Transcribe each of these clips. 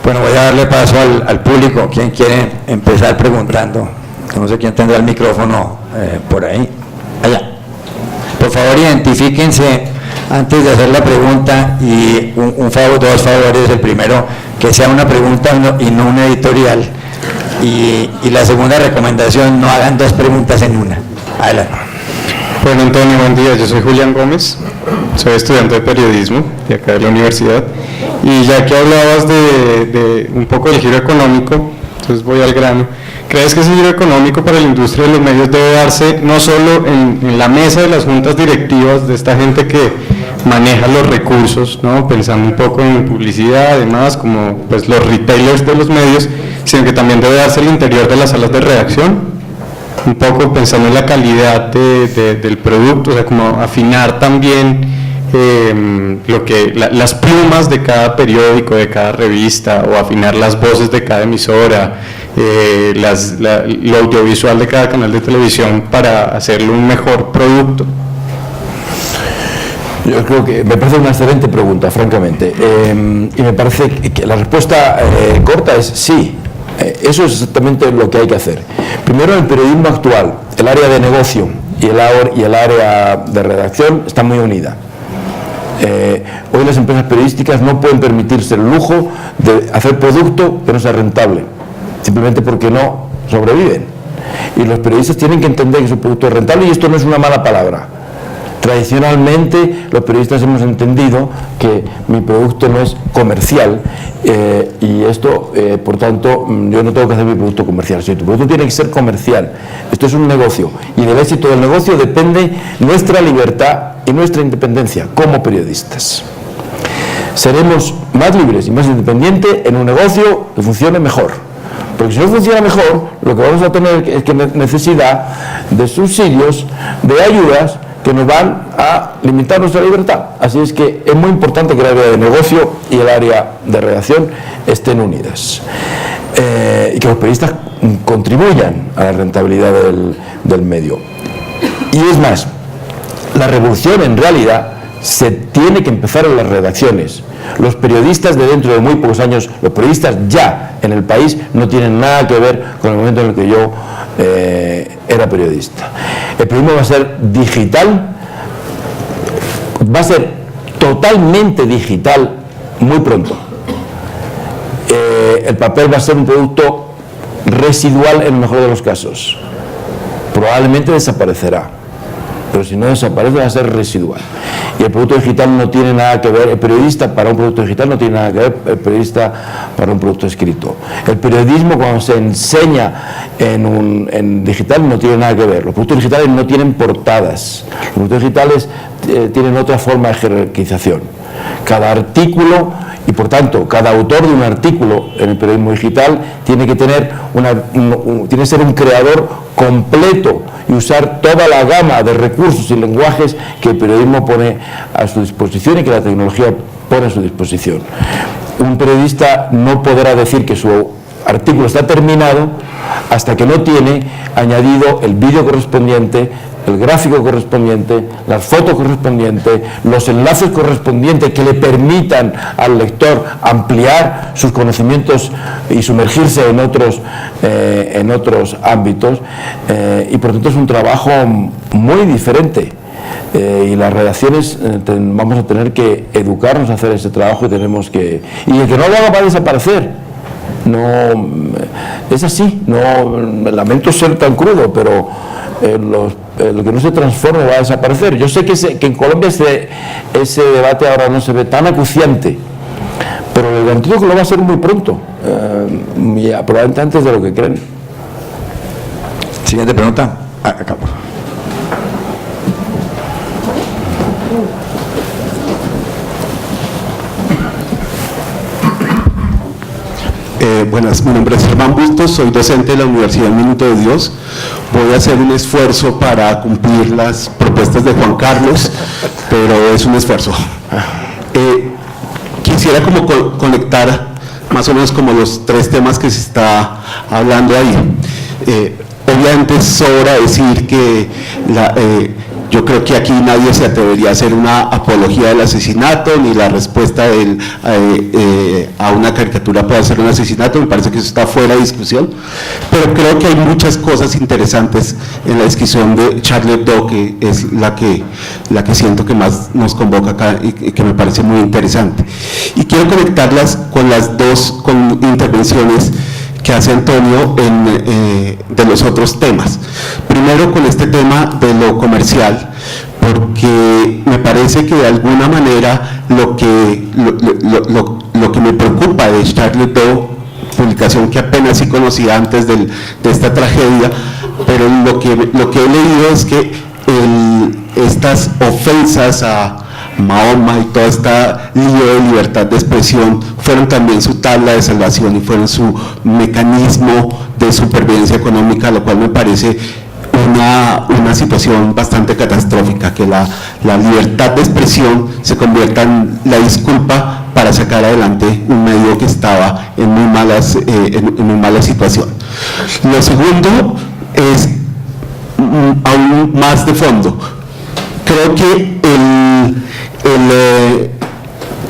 Bueno, voy a darle paso al público. ¿Quién quiere empezar preguntando? No sé quién tendrá el micrófono por ahí. Allá. Por favor, identifíquense antes de hacer la pregunta y un favor, dos favores. El primero, que sea una pregunta y no una editorial. Y la segunda recomendación, no hagan dos preguntas en una. Adelante. Bueno, Antonio, buen día. Yo soy Julián Gómez, soy estudiante de periodismo de acá de la universidad. Y ya que hablabas de un poco del giro económico, entonces voy al grano. ¿Crees que ese giro económico para la industria de los medios debe darse no solo en la mesa de las juntas directivas de esta gente que maneja los recursos, ¿no? Pensando un poco en publicidad, además, como pues los retailers de los medios, sino que también debe darse al interior de las salas de redacción? Un poco pensando en la calidad del producto, o sea, como afinar también las plumas de cada periódico, de cada revista, o afinar las voces de cada emisora, lo audiovisual de cada canal de televisión para hacerle un mejor producto. Yo creo que me parece una excelente pregunta, francamente, y me parece que la respuesta corta es sí. Eso es exactamente lo que hay que hacer. Primero, el periodismo actual, el área de negocio y el área de redacción está muy unida. Hoy las empresas periodísticas no pueden permitirse el lujo de hacer producto que no sea rentable, simplemente porque no sobreviven. Y los periodistas tienen que entender que su producto es rentable, y esto no es una mala palabra. Tradicionalmente los periodistas hemos entendido que mi producto no es comercial, y esto, por tanto, yo no tengo que hacer mi producto comercial. Si tu producto tiene que ser comercial, esto es un negocio, y del éxito del negocio depende nuestra libertad y nuestra independencia como periodistas. Seremos más libres y más independientes en un negocio que funcione mejor, porque si no funciona mejor, lo que vamos a tener es que necesidad de subsidios, de ayudas que nos van a limitar nuestra libertad. Así es que es muy importante que el área de negocio y el área de redacción estén unidas, y que los periodistas contribuyan a la rentabilidad del medio. Y es más, la revolución en realidad se tiene que empezar en las redacciones. Los periodistas de dentro de muy pocos años, los periodistas ya en el país, no tienen nada que ver con el momento en el que yo era periodista. El periodismo va a ser digital, va a ser totalmente digital muy pronto. El papel va a ser un producto residual en el mejor de los casos. Probablemente desaparecerá, pero si no desaparece va a ser residual. Y el producto digital no tiene nada que ver, el periodista para un producto digital no tiene nada que ver el periodista para un producto escrito. El periodismo, cuando se enseña en digital, no tiene nada que ver. Los productos digitales no tienen portadas, los productos digitales tienen otra forma de jerarquización. Cada artículo, y por tanto cada autor de un artículo en el periodismo digital tiene que tener tiene que ser un creador completo y usar toda la gama de recursos y lenguajes que el periodismo pone a su disposición y que la tecnología pone a su disposición. Un periodista no podrá decir que su artículo está terminado hasta que no tiene añadido el vídeo correspondiente, el gráfico correspondiente, las fotos correspondientes, los enlaces correspondientes que le permitan al lector ampliar sus conocimientos y sumergirse en otros ámbitos, y por tanto es un trabajo muy diferente, y las redacciones vamos a tener que educarnos a hacer ese trabajo, y el que no lo haga va a desaparecer. No, es así, no, lamento ser tan crudo, pero lo que no se transforma va a desaparecer. Yo sé que en Colombia ese debate ahora no se ve tan acuciante, pero el garantizo que lo va a ser muy pronto, probablemente antes de lo que creen. Siguiente pregunta. Acá, por favor. Buenas, mi nombre es Germán Bustos, soy docente de la Universidad Minuto de Dios. Voy a hacer un esfuerzo para cumplir las propuestas de Juan Carlos, pero es un esfuerzo. Quisiera como conectar más o menos como los tres temas que se está hablando ahí. Obviamente sobra decir que Yo creo que aquí nadie se atrevería a hacer una apología del asesinato, ni la respuesta a una caricatura puede ser un asesinato, me parece que eso está fuera de discusión, pero creo que hay muchas cosas interesantes en la descripción de Charlie Hebdo, que es la que siento que más nos convoca acá y que me parece muy interesante. Y quiero conectarlas con las dos intervenciones que hace Antonio de los otros temas. Primero con este tema de lo comercial, porque me parece que de alguna manera lo que me preocupa de Charlie Hebdo, publicación que apenas sí conocía antes de esta tragedia, pero lo que he leído es que estas ofensas a Mahoma y toda esta lío de libertad de expresión fueron también su tabla de salvación y fueron su mecanismo de supervivencia económica, lo cual me parece una situación bastante catastrófica, que la libertad de expresión se convierta en la disculpa para sacar adelante un medio que estaba en muy mala situación. Lo segundo es aún más de fondo. Creo que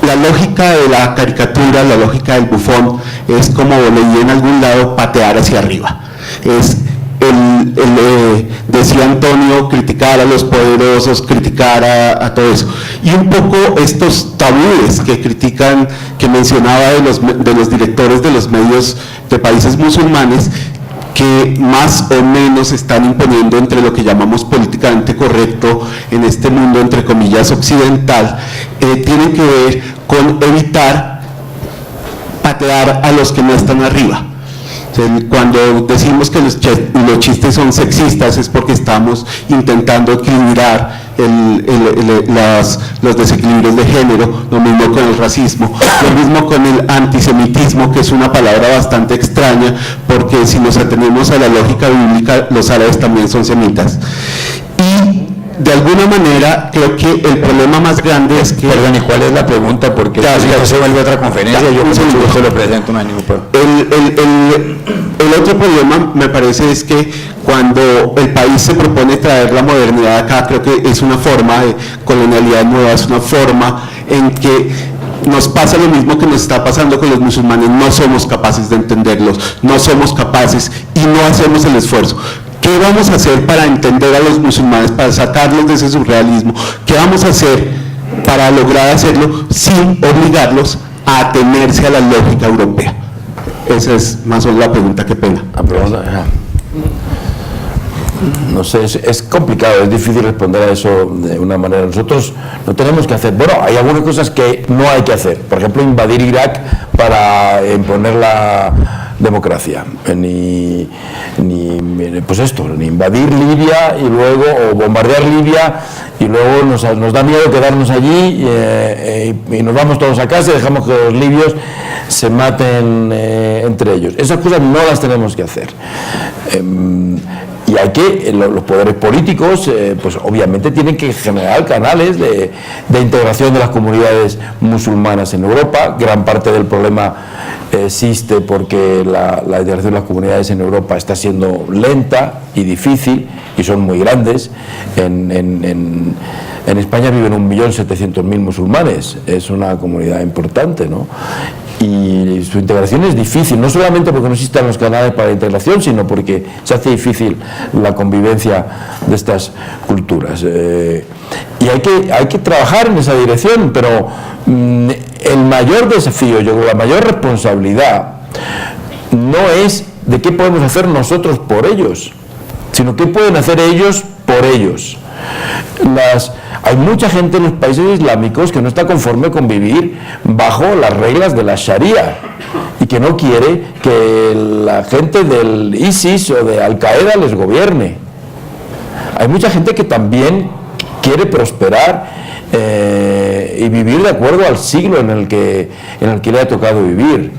la lógica de la caricatura, la lógica del bufón, es, como leí en algún lado, patear hacia arriba. Es decía Antonio, criticar a los poderosos, criticar a todo eso. Y un poco estos tabúes que mencionaba de los directores de los medios de países musulmanes, que más o menos están imponiendo entre lo que llamamos políticamente correcto en este mundo, entre comillas, occidental, tienen que ver con evitar patear a los que no están arriba. Cuando decimos que los chistes son sexistas es porque estamos intentando equilibrar los desequilibrios de género, lo mismo con el racismo, lo mismo con el antisemitismo, que es una palabra bastante extraña, porque si nos atenemos a la lógica bíblica, los árabes también son semitas. Y de alguna manera creo que el problema más grande es que... Perdón, ¿y cuál es la pregunta? Porque ya se vuelve otra conferencia, yo se lo presento un año. El otro problema, me parece, es que cuando el país se propone traer la modernidad acá, creo que es una forma de colonialidad nueva, es una forma en que nos pasa lo mismo que nos está pasando con los musulmanes, no somos capaces de entenderlos, no somos capaces y no hacemos el esfuerzo. ¿Qué vamos a hacer para entender a los musulmanes, para sacarlos de ese surrealismo? ¿Qué vamos a hacer para lograr hacerlo sin obligarlos a atenerse a la lógica europea? Esa es más o menos la pregunta, qué pena. No sé, es complicado, es difícil responder a eso de una manera. Nosotros no tenemos que hacer, bueno, hay algunas cosas que no hay que hacer, por ejemplo, invadir Irak para imponer la democracia, ni invadir Libia y luego, o bombardear Libia y luego nos da miedo quedarnos allí y nos vamos todos a casa y dejamos que los libios se maten entre ellos. Esas cosas no las tenemos que hacer. Y hay que, los poderes políticos, pues obviamente tienen que generar canales de integración de las comunidades musulmanas en Europa. Gran parte del problema existe porque la integración de las comunidades en Europa está siendo lenta y difícil, y son muy grandes. En España viven 1.700.000 musulmanes, es una comunidad importante, ¿no? Y su integración es difícil, no solamente porque no existan los canales para la integración, sino porque se hace difícil la convivencia de estas culturas. Y hay que trabajar en esa dirección, pero el mayor desafío, yo creo, la mayor responsabilidad no es de qué podemos hacer nosotros por ellos, sino qué pueden hacer ellos por ellos. Hay mucha gente en los países islámicos que no está conforme con vivir bajo las reglas de la Sharia y que no quiere que la gente del ISIS o de Al-Qaeda les gobierne. Hay mucha gente que también quiere prosperar y vivir de acuerdo al siglo en el que le ha tocado vivir.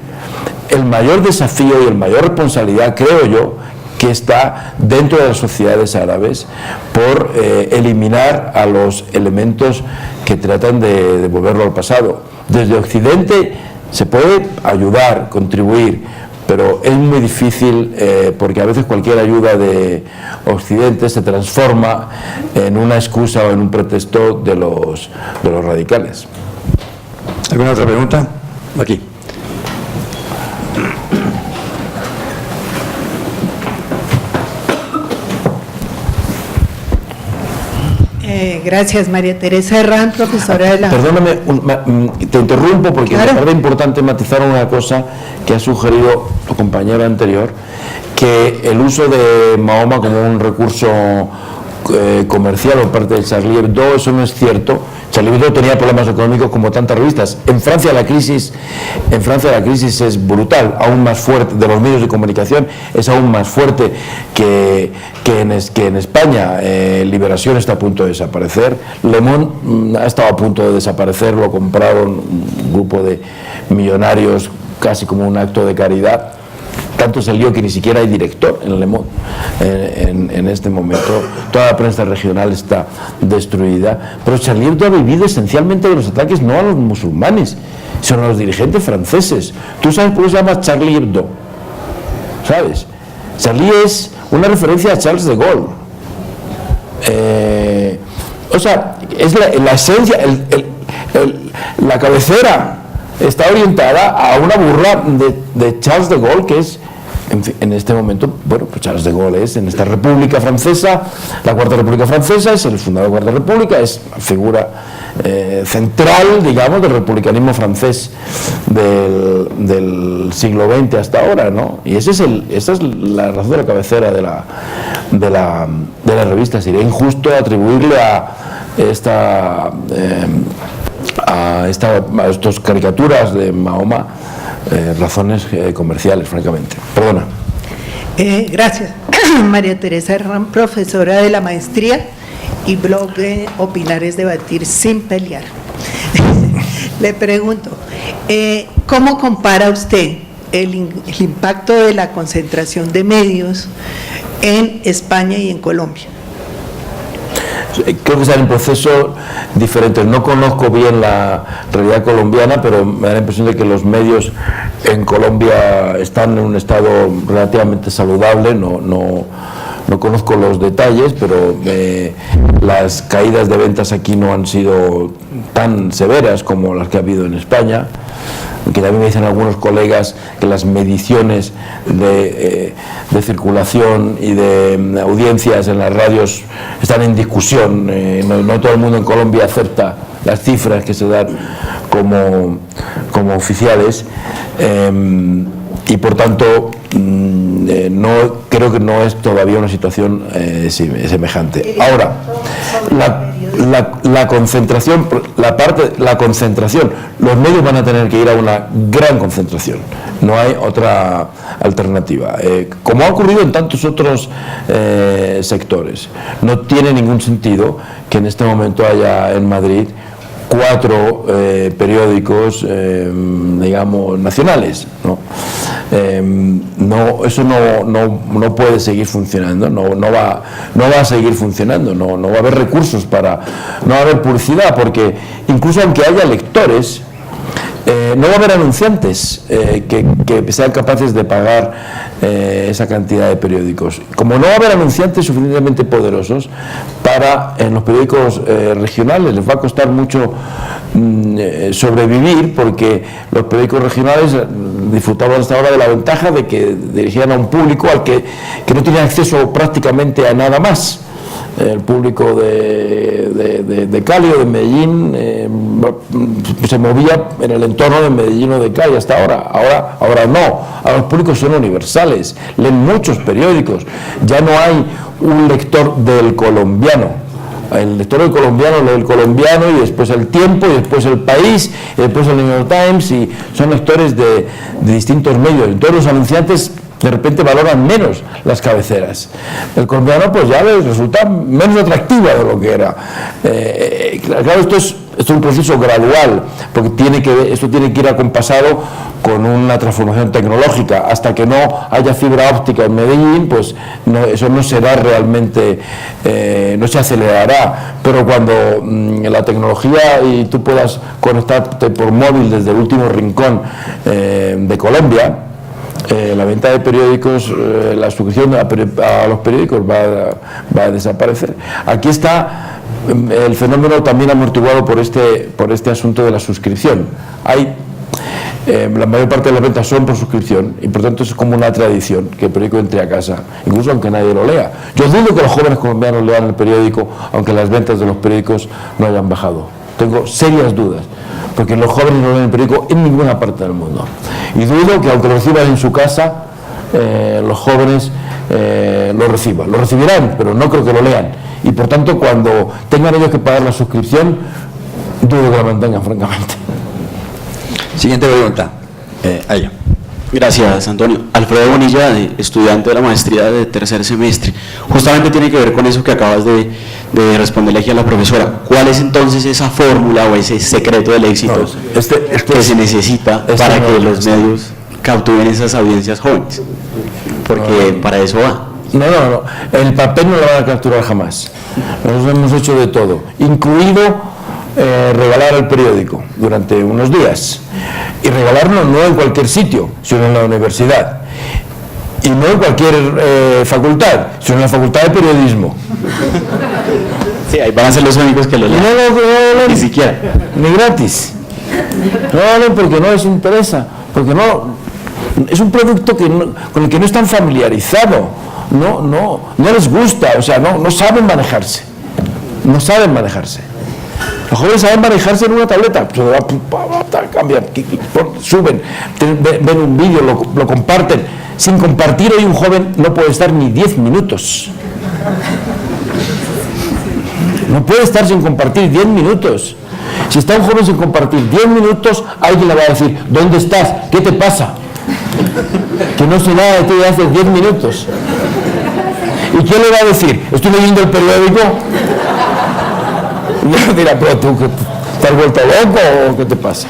El mayor desafío y la mayor responsabilidad, creo yo, que está dentro de las sociedades árabes por eliminar a los elementos que tratan de devolverlo al pasado. Desde Occidente se puede ayudar, contribuir, pero es muy difícil porque a veces cualquier ayuda de Occidente se transforma en una excusa o en un pretexto de los radicales. ¿Alguna otra pregunta? Aquí. Gracias, María Teresa Herrán, profesora de la... Perdóname, te interrumpo porque Claro. me parece importante matizar una cosa que ha sugerido tu compañero anterior, que el uso de Mahoma como un recurso comercial por parte de Charlie Hebdo, eso no es cierto. Charlie Hebdo tenía problemas económicos como tantas revistas. En Francia la crisis es brutal, aún más fuerte, de los medios de comunicación es aún más fuerte que en España. Liberación está a punto de desaparecer, Le Monde ha estado a punto de desaparecer, lo compraron un grupo de millonarios casi como un acto de caridad. Tanto es el lío que ni siquiera hay director en Le Monde en este momento. Toda la prensa regional está destruida. Pero Charlie Hebdo ha vivido esencialmente de los ataques no a los musulmanes, sino a los dirigentes franceses. ¿Tú sabes por qué se llama Charlie Hebdo? ¿Sabes? Charlie es una referencia a Charles de Gaulle. O sea, es la esencia, la cabecera está orientada a una burla de Charles de Gaulle, que es, en este momento, bueno, pues Charles de Gaulle es en esta República Francesa, la Cuarta República Francesa, es el fundador de la Cuarta República, es la figura central, digamos, del republicanismo francés del siglo XX hasta ahora, ¿no? Y esa es la razón de la cabecera de la revista. Sería injusto atribuirle a estas caricaturas de Mahoma razones comerciales, francamente. Perdona. Gracias, María Teresa Herrán, profesora de la maestría y blog de Opinar es Debatir sin Pelear. Le pregunto, ¿cómo compara usted el impacto de la concentración de medios en España y en Colombia? Creo que están en procesos diferentes. No conozco bien la realidad colombiana, pero me da la impresión de que los medios en Colombia están en un estado relativamente saludable. No conozco los detalles, pero las caídas de ventas aquí no han sido tan severas como las que ha habido en España. Que también me dicen algunos colegas que las mediciones de circulación y de audiencias en las radios están en discusión. No todo el mundo en Colombia acepta las cifras que se dan como oficiales, y por tanto creo que no es todavía una situación semejante. Ahora, la concentración, los medios van a tener que ir a una gran concentración, no hay otra alternativa, como ha ocurrido en tantos otros sectores. No tiene ningún sentido que en este momento haya en Madrid 4 periódicos, digamos, nacionales, ¿no? Eso no puede seguir funcionando, no va a seguir funcionando, no va a haber recursos no va a haber publicidad, porque incluso aunque haya lectores, no va a haber anunciantes que sean capaces de pagar esa cantidad de periódicos. Como no va a haber anunciantes suficientemente poderosos en los periódicos regionales, les va a costar mucho sobrevivir, porque los periódicos regionales disfrutaban hasta ahora de la ventaja de que dirigían a un público al que no tenía acceso prácticamente a nada más. El público de Cali o de Medellín se movía en el entorno de Medellín o de Cali hasta ahora. Ahora no, ahora los públicos son universales, leen muchos periódicos, ya no hay un lector del colombiano. El lector del colombiano lee el colombiano y después El Tiempo y después El País y después el New York Times, y son lectores de distintos medios. Entonces los anunciantes de repente valoran menos las cabeceras. El colombiano pues ya les resulta menos atractiva de lo que era. Claro, esto es un proceso gradual, porque esto tiene que ir acompasado con una transformación tecnológica. Hasta que no haya fibra óptica en Medellín, pues eso no será realmente, no se acelerará. Pero cuando la tecnología y tú puedas conectarte por móvil desde el último rincón de Colombia, La venta de periódicos, la suscripción a los periódicos va a desaparecer. Aquí está el fenómeno también amortiguado por este asunto de la suscripción. La mayor parte de las ventas son por suscripción y por tanto es como una tradición que el periódico entre a casa, incluso aunque nadie lo lea. Yo dudo que los jóvenes colombianos lean el periódico aunque las ventas de los periódicos no hayan bajado. Tengo serias dudas, porque los jóvenes no leen el periódico en ninguna parte del mundo. Y dudo que aunque lo reciban en su casa, los jóvenes lo reciban. Lo recibirán, pero no creo que lo lean. Y por tanto, cuando tengan ellos que pagar la suscripción, dudo que la mantengan, francamente. Siguiente pregunta. Allá. Gracias, Antonio. Alfredo Bonilla, estudiante de la maestría de tercer semestre. Justamente tiene que ver con eso que acabas de responderle aquí a la profesora. ¿Cuál es entonces esa fórmula o ese secreto del éxito que se necesita para que los medios capturen esas audiencias jóvenes? Porque para eso va. No. El papel no lo van a capturar jamás. Nosotros hemos hecho de todo, incluido regalar el periódico durante unos días. Y regalarlo no en cualquier sitio, sino en la universidad. Y no en cualquier facultad, sino en la facultad de periodismo. Sí, ahí van a ser los únicos que lo lean. No, ni siquiera. Ni gratis. No, porque no les interesa. Porque no. Es un producto con el que no están familiarizados. No les gusta. O sea, no saben manejarse. No saben manejarse. Los jóvenes saben manejarse en una tableta, cambian, suben, ven un vídeo, lo comparten. Sin compartir hoy un joven no puede estar ni 10 minutos. No puede estar sin compartir 10 minutos. Si está un joven sin compartir 10 minutos, alguien le va a decir, ¿dónde estás? ¿Qué te pasa? Que no sé nada de ti hace 10 minutos. ¿Y quién le va a decir? ¿Estoy leyendo el periódico? Y yo dirá, pero tú, ¿te has vuelto loco o qué te pasa?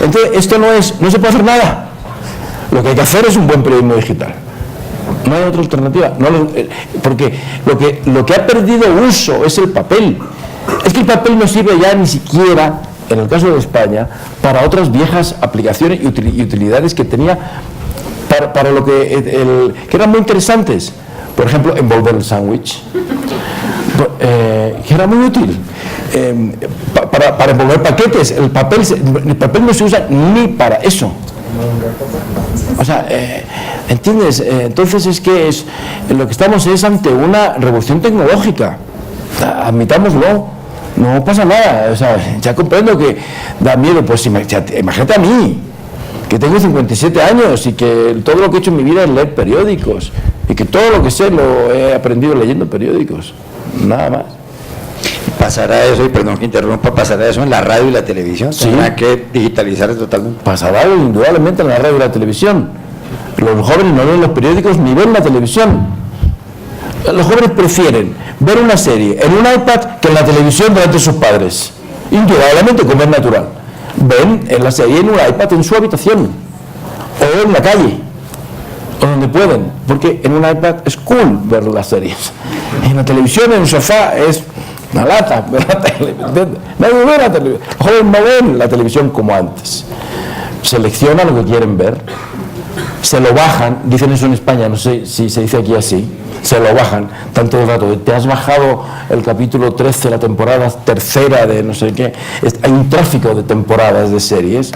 Entonces, esto no se puede hacer nada. Lo que hay que hacer es un buen periodismo digital. No hay otra alternativa. Porque lo que ha perdido uso es el papel. Es que el papel no sirve ya ni siquiera, en el caso de España, para otras viejas aplicaciones y utilidades que tenía para lo que eran muy interesantes. Por ejemplo, envolver el sándwich, que era muy útil. Para envolver paquetes, el papel no se usa ni para eso. O sea, ¿entiendes? Entonces lo que estamos es ante una revolución tecnológica. Admitámoslo, no pasa nada. O sea, ya comprendo que da miedo. Pues imagínate a mí, que tengo 57 años y que todo lo que he hecho en mi vida es leer periódicos y que todo lo que sé lo he aprendido leyendo periódicos, nada más. ¿Pasará eso, y perdón que interrumpa, pasará eso en la radio y la televisión? Sí. ¿Tendrá que digitalizar totalmente? Pasará indudablemente en la radio y la televisión. Los jóvenes no leen los periódicos ni ven la televisión. Los jóvenes prefieren ver una serie en un iPad que en la televisión delante de sus padres. Indudablemente, como es natural. Ven en la serie en un iPad en su habitación o en la calle o donde pueden, porque en un iPad es cool ver las series. En la televisión, en un sofá, es una lata ver la televisión. Nadie ve la televisión. Los jóvenes no ven la televisión como antes. Seleccionan lo que quieren ver, se lo bajan, dicen eso en España, no sé si se dice aquí así, se lo bajan tanto el rato. Te has bajado el capítulo 13, la temporada tercera de no sé qué. Hay un tráfico de temporadas de series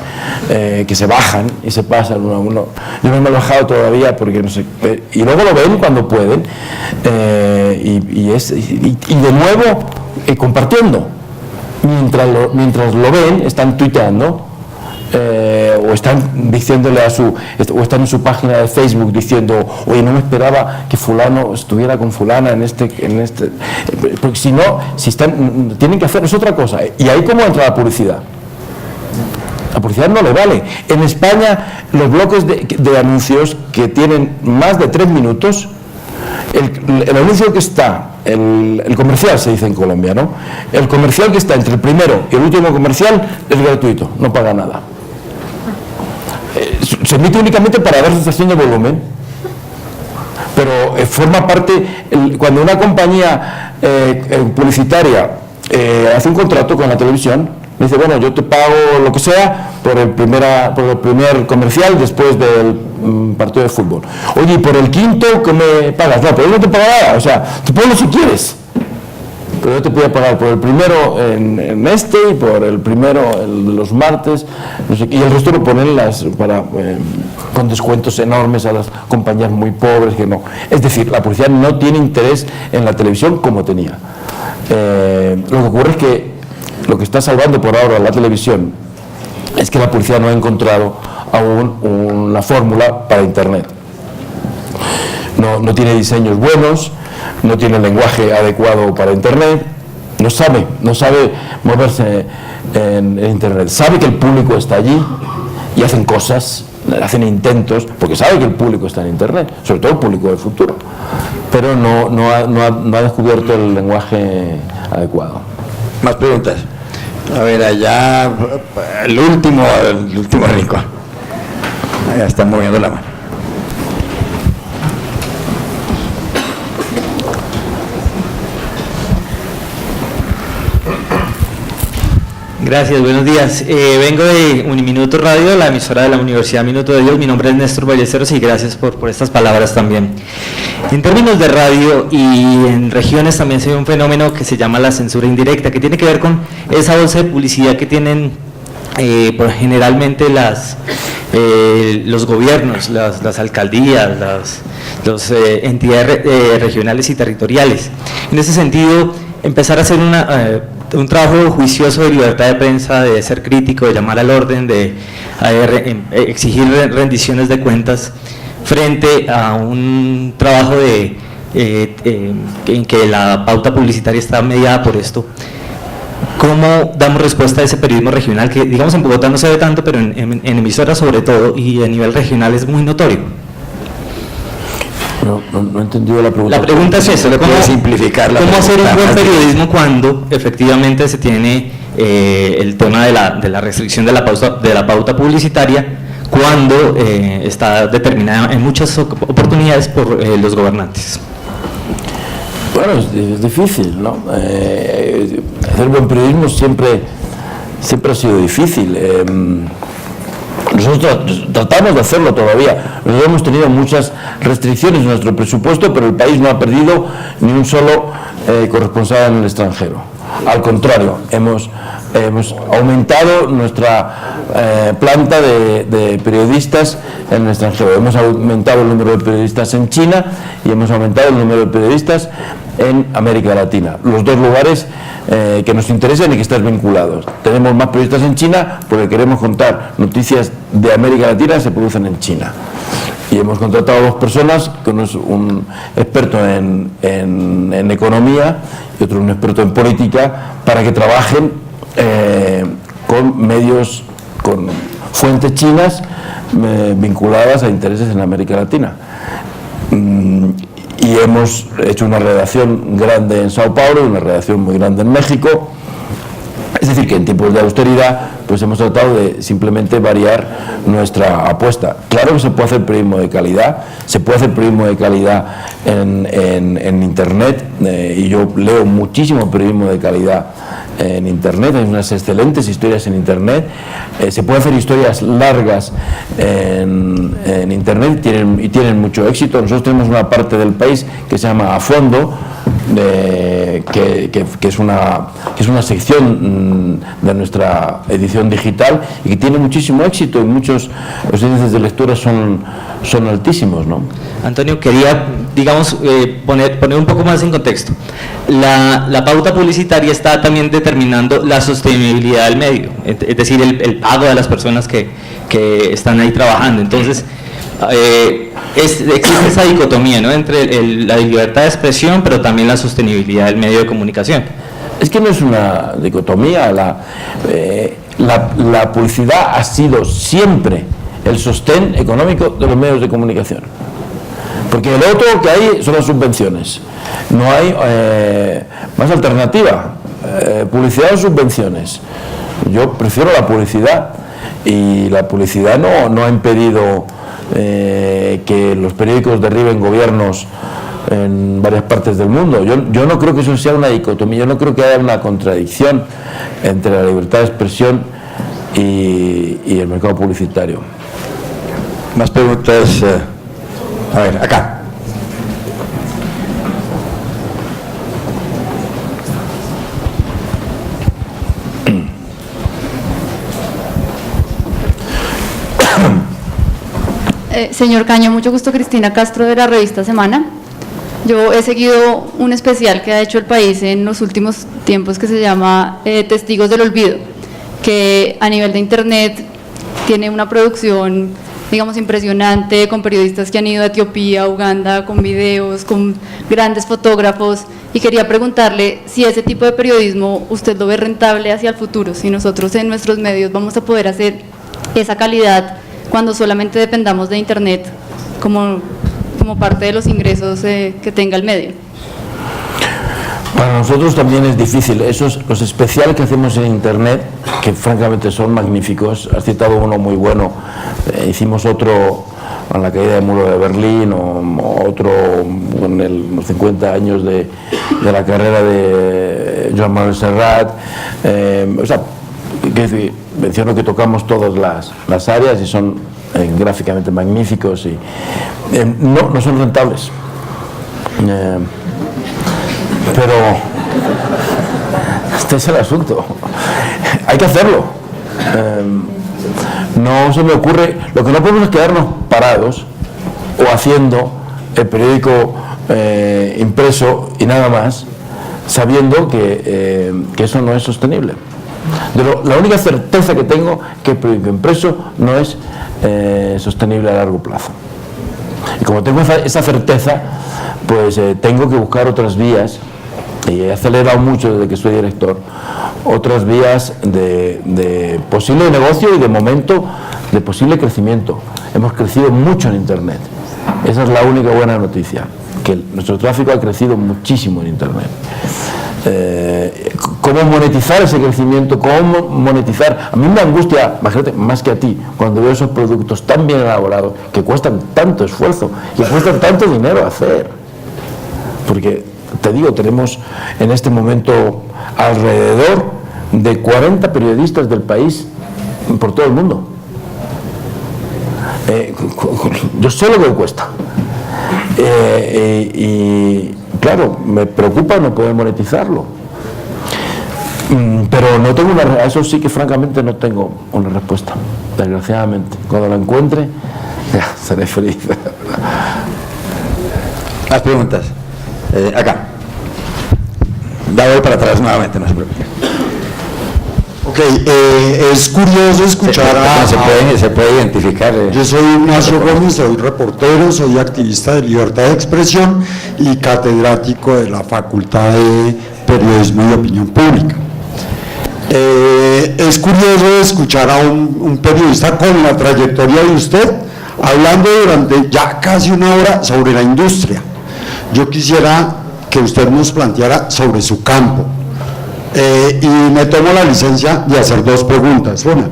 que se bajan y se pasan uno a uno. Yo no me lo he bajado todavía porque no sé. Y luego lo ven cuando pueden y de nuevo compartiendo. Mientras lo ven, están tuiteando. O están diciéndole o están en su página de Facebook diciendo, oye, no me esperaba que fulano estuviera con fulana en este, porque si no, tienen que hacer, es otra cosa. Y ahí cómo entra la publicidad. La publicidad no le vale. En España, los bloques de anuncios que tienen más de 3 minutos, el anuncio que está, el comercial se dice en Colombia, ¿no? El comercial que está entre el primero y el último comercial es gratuito, no paga nada. Se emite únicamente para dar sensación de volumen, pero forma parte, cuando una compañía publicitaria hace un contrato con la televisión, dice, bueno, yo te pago lo que sea por el primer comercial después del partido de fútbol. Oye, ¿y por el quinto qué me pagas? No, pero yo no te pago nada, o sea, te pongo si quieres. Pero yo te voy a pagar por el primero en este y por el primero el de los martes, no sé, y el resto lo ponen con descuentos enormes a las compañías muy pobres que no. Es decir, la publicidad no tiene interés en la televisión como tenía. Lo que ocurre es que lo que está salvando por ahora la televisión es que la publicidad no ha encontrado aún una fórmula para Internet. No tiene diseños buenos, no tiene lenguaje adecuado para Internet, no sabe moverse en Internet, sabe que el público está allí y hacen cosas, hacen intentos, porque sabe que el público está en Internet, sobre todo el público del futuro, pero no ha descubierto el lenguaje adecuado. Más preguntas. A ver, allá, el último rincón. Allá están moviendo la mano. Gracias, buenos días. Vengo de Uniminuto Radio, la emisora de la Universidad Minuto de Dios. Mi nombre es Néstor Ballesteros y gracias por estas palabras también. En términos de radio y en regiones también se ve un fenómeno que se llama la censura indirecta, que tiene que ver con esa bolsa de publicidad que tienen generalmente los gobiernos, las alcaldías, las entidades regionales y territoriales. En ese sentido, empezar a hacer un trabajo juicioso de libertad de prensa, de ser crítico, de llamar al orden, de exigir rendiciones de cuentas frente a un trabajo en que la pauta publicitaria está mediada por esto. ¿Cómo damos respuesta a ese periodismo regional que, digamos, en Bogotá no se ve tanto, pero en emisoras sobre todo y a nivel regional es muy notorio? No he entendido la pregunta. La pregunta es esta: ¿cómo simplificarla? ¿Cómo hacer un buen periodismo cuando efectivamente se tiene el tema de la restricción de la pauta publicitaria, cuando está determinada en muchas oportunidades por los gobernantes? Bueno, es difícil, ¿no? Hacer buen periodismo siempre ha sido difícil. Nosotros tratamos de hacerlo todavía. Nosotros hemos tenido muchas restricciones en nuestro presupuesto, pero el país no ha perdido ni un solo corresponsal en el extranjero. Al contrario, hemos aumentado nuestra planta de periodistas en el extranjero. Hemos aumentado el número de periodistas en China y hemos aumentado el número de periodistas en América Latina. Los dos lugares que nos interesan y que están vinculados. Tenemos más periodistas en China porque queremos contar noticias de América Latina que se producen en China. Y hemos contratado a 2 personas, que uno es un experto en economía y otro un experto en política, para que trabajen con medios, con fuentes chinas vinculadas a intereses en América Latina. Y hemos hecho una redacción grande en Sao Paulo y una redacción muy grande en México. Es decir, que en tiempos de austeridad pues hemos tratado de simplemente variar nuestra apuesta. Claro que se puede hacer periodismo de calidad, se puede hacer periodismo de calidad en Internet, y yo leo muchísimo periodismo de calidad en Internet, hay unas excelentes historias en Internet, se puede hacer historias largas en Internet y tienen mucho éxito. Nosotros tenemos una parte del país que se llama A Fondo, que es una sección de nuestra edición digital y que tiene muchísimo éxito, y los índices de lectura son altísimos, ¿no? Antonio, quería, digamos, poner un poco más en contexto. La pauta publicitaria está también determinando la sostenibilidad del medio, es decir, el pago de las personas que están ahí trabajando. Entonces, existe esa dicotomía, ¿no?, entre la libertad de expresión, pero también la sostenibilidad del medio de comunicación. Es que no es una dicotomía. La publicidad ha sido siempre el sostén económico de los medios de comunicación, porque lo otro que hay son las subvenciones. No hay más alternativa, publicidad o subvenciones. Yo prefiero la publicidad, y la publicidad no ha impedido que los periódicos derriben gobiernos en varias partes del mundo. Yo no creo que eso sea una dicotomía, yo no creo que haya una contradicción entre la libertad de expresión y el mercado publicitario. Más preguntas. A ver, acá. Señor Caño, mucho gusto. Cristina Castro, de la revista Semana. Yo he seguido un especial que ha hecho El País en los últimos tiempos que se llama Testigos del Olvido, que a nivel de internet tiene una producción, digamos, impresionante, con periodistas que han ido a Etiopía, Uganda, con videos, con grandes fotógrafos, y quería preguntarle si ese tipo de periodismo usted lo ve rentable hacia el futuro, si nosotros en nuestros medios vamos a poder hacer esa calidad cuando solamente dependamos de internet como parte de los ingresos que tenga el medio. Para nosotros también es difícil. Los especiales que hacemos en internet, que francamente son magníficos, has citado uno muy bueno, hicimos otro con la caída del muro de Berlín, o otro con los 50 años de la carrera de Joan Manuel Serrat, menciono que tocamos todas las áreas y son gráficamente magníficos y no son rentables. Pero este es el asunto. Hay que hacerlo. No se me ocurre. Lo que no podemos es quedarnos parados o haciendo el periódico impreso y nada más, sabiendo que eso no es sostenible. La única certeza que tengo es que el periódico impreso no es sostenible a largo plazo. Y como tengo esa certeza, pues tengo que buscar otras vías, y he acelerado mucho desde que soy director, otras vías de posible negocio y de momento de posible crecimiento. Hemos crecido mucho en internet. Esa es la única buena noticia, que nuestro tráfico ha crecido muchísimo en internet. ¿Cómo monetizar ese crecimiento? ¿Cómo monetizar? A mí me angustia, imagínate, más que a ti, cuando veo esos productos tan bien elaborados, que cuestan tanto esfuerzo y cuestan tanto dinero hacer. Porque, te digo, tenemos en este momento alrededor de 40 periodistas del país por todo el mundo. Yo sé lo que cuesta. Y claro, me preocupa no poder monetizarlo. Pero no tengo a eso sí que francamente no tengo una respuesta, desgraciadamente. Cuando la encuentre, ya seré feliz. Más preguntas. Acá. Ya voy para atrás nuevamente, no se preocupe. Ok, es curioso escuchar se puede identificar. Yo soy Ignacio Gómez, soy reportero, soy activista de libertad de expresión y catedrático de la Facultad de Periodismo y Opinión Pública. Es curioso escuchar a un periodista con la trayectoria de usted hablando durante ya casi una hora sobre la industria. Yo quisiera que usted nos planteara sobre su campo. Y me tomo la licencia de hacer dos preguntas. Una,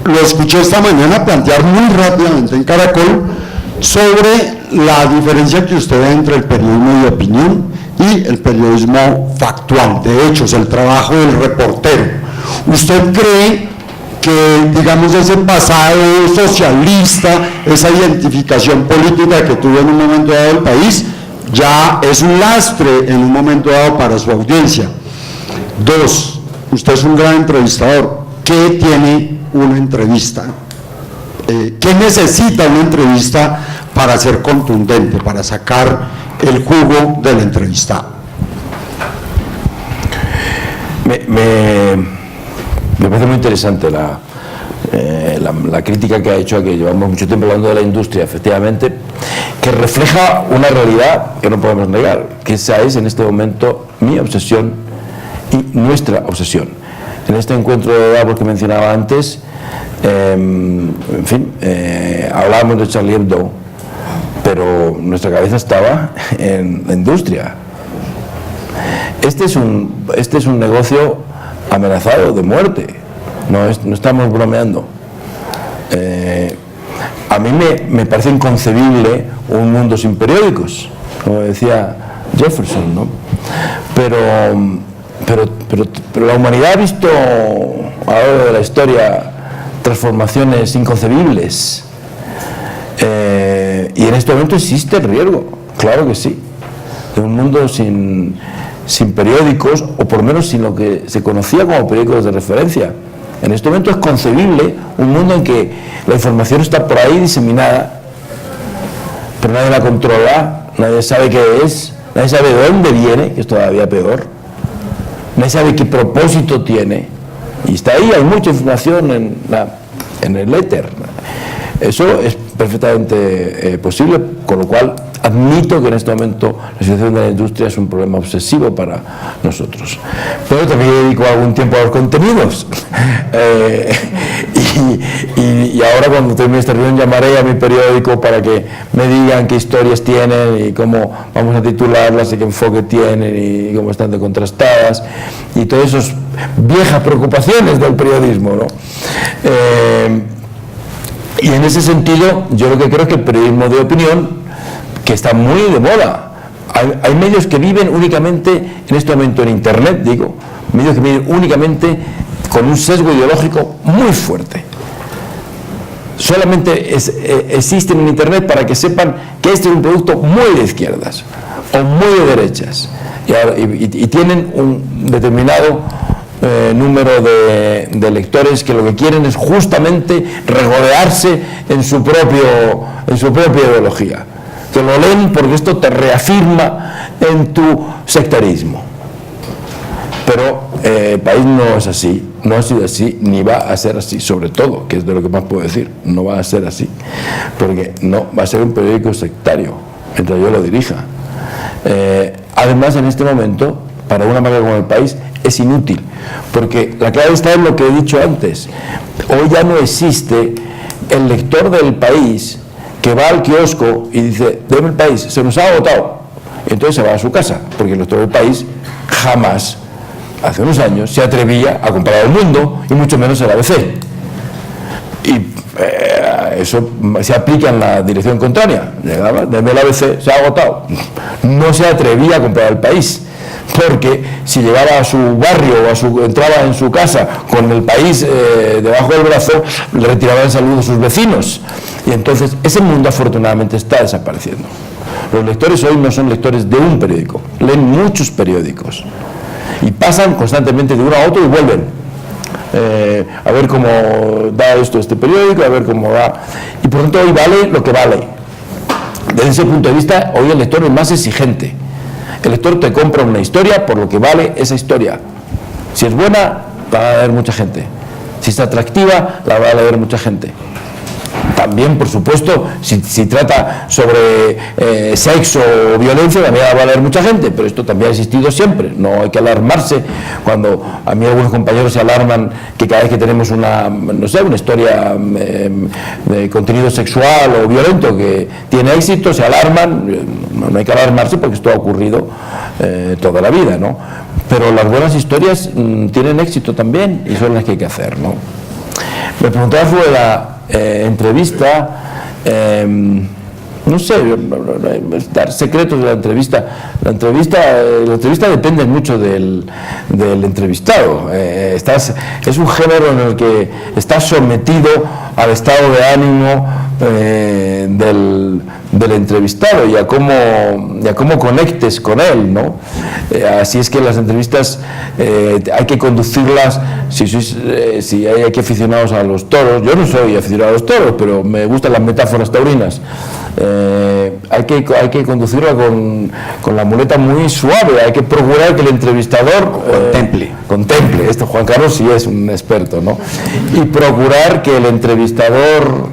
lo escuché esta mañana plantear muy rápidamente en Caracol sobre la diferencia que usted ve entre el periodismo de opinión y el periodismo factual, de hechos, el trabajo del reportero. ¿Usted cree que, digamos, ese pasado socialista, esa identificación política que tuvo en un momento dado el país, ya es un lastre en un momento dado para su audiencia? Dos, usted es un gran entrevistador. ¿Qué tiene una entrevista? ¿Qué necesita una entrevista para ser contundente, para sacar el jugo del entrevistado? Me parece muy interesante la crítica que ha hecho, a que llevamos mucho tiempo hablando de la industria, efectivamente, que refleja una realidad que no podemos negar, que esa es en este momento mi obsesión y nuestra obsesión. En este encuentro de Davos que mencionaba antes, hablábamos de Charlie Hebdo, pero nuestra cabeza estaba en la industria. Este es un negocio amenazado de muerte, no estamos bromeando. A mí me parece inconcebible un mundo sin periódicos, como decía Jefferson, ¿no? Pero la humanidad ha visto a lo largo de la historia transformaciones inconcebibles. Y en este momento existe el riesgo, claro que sí, de un mundo sin periódicos, o por lo menos sin lo que se conocía como periódicos de referencia. En este momento es concebible un mundo en que la información está por ahí diseminada, pero nadie la controla, nadie sabe qué es, nadie sabe de dónde viene, que es todavía peor, nadie sabe qué propósito tiene, y está ahí, hay mucha información en el éter. Eso es perfectamente posible, con lo cual admito que en este momento la situación de la industria es un problema obsesivo para nosotros. Pero también dedico algún tiempo a los contenidos. Y ahora, cuando termine esta reunión, llamaré a mi periódico para que me digan qué historias tienen y cómo vamos a titularlas y qué enfoque tienen y cómo están de contrastadas y todas esas viejas preocupaciones del periodismo, ¿no? Y en ese sentido, yo lo que creo es que el periodismo de opinión, que está muy de moda, hay medios que viven únicamente, en este momento en Internet, digo, medios que viven únicamente con un sesgo ideológico muy fuerte. Solamente existen en Internet para que sepan que este es un producto muy de izquierdas o muy de derechas, y tienen un determinado número de lectores que lo que quieren es justamente regodearse en su propia ideología, que lo leen porque esto te reafirma en tu sectarismo. Pero el país no es así, no ha sido así, ni va a ser así, sobre todo, que es de lo que más puedo decir, no va a ser así, porque no va a ser un periódico sectario mientras yo lo dirija. Además, en este momento, para una marca como El País, es inútil, porque la clave está en lo que he dicho antes. Hoy ya no existe el lector del País que va al kiosco y dice: deme El País, se nos ha agotado, y entonces se va a su casa, porque el lector del País jamás, hace unos años, se atrevía a comprar El Mundo y mucho menos el ABC. Y eso se aplica en la dirección contraria. Llegaba, deme el ABC, se ha agotado. No se atrevía a comprar El País, porque si llegaba a su barrio o entraba en su casa con El País debajo del brazo, le retiraban el saludo a sus vecinos. Y entonces ese mundo afortunadamente está desapareciendo. Los lectores hoy no son lectores de un periódico, leen muchos periódicos y pasan constantemente de uno a otro y vuelven. A ver cómo da este periódico, a ver cómo va. Y por lo tanto hoy vale lo que vale. Desde ese punto de vista, hoy el lector es más exigente. El lector te compra una historia por lo que vale esa historia. Si es buena, la va a leer mucha gente. Si es atractiva, la va a leer mucha gente. También, por supuesto, si trata sobre sexo o violencia, también la va a leer mucha gente, pero esto también ha existido siempre. No hay que alarmarse cuando a mí algunos compañeros se alarman que cada vez que tenemos una historia de contenido sexual o violento que tiene éxito, se alarman. No hay que alarmarse porque esto ha ocurrido toda la vida, ¿no? Pero las buenas historias tienen éxito también y son las que hay que hacer, ¿no? Me preguntaba sobre la entrevista, no sé, dar secretos de la entrevista. La entrevista depende mucho del entrevistado. Es un género en el que estás sometido al estado de ánimo del entrevistado y a cómo conectes con él, ¿no? Así es que las entrevistas hay que conducirlas, si hay aquí aficionados a los toros. Yo no soy aficionado a los toros, pero me gustan las metáforas taurinas. Hay que conducirla con la muleta muy suave, hay que procurar que el entrevistador contemple. Esto Juan Carlos sí es un experto, ¿no? Y procurar que el entrevistador,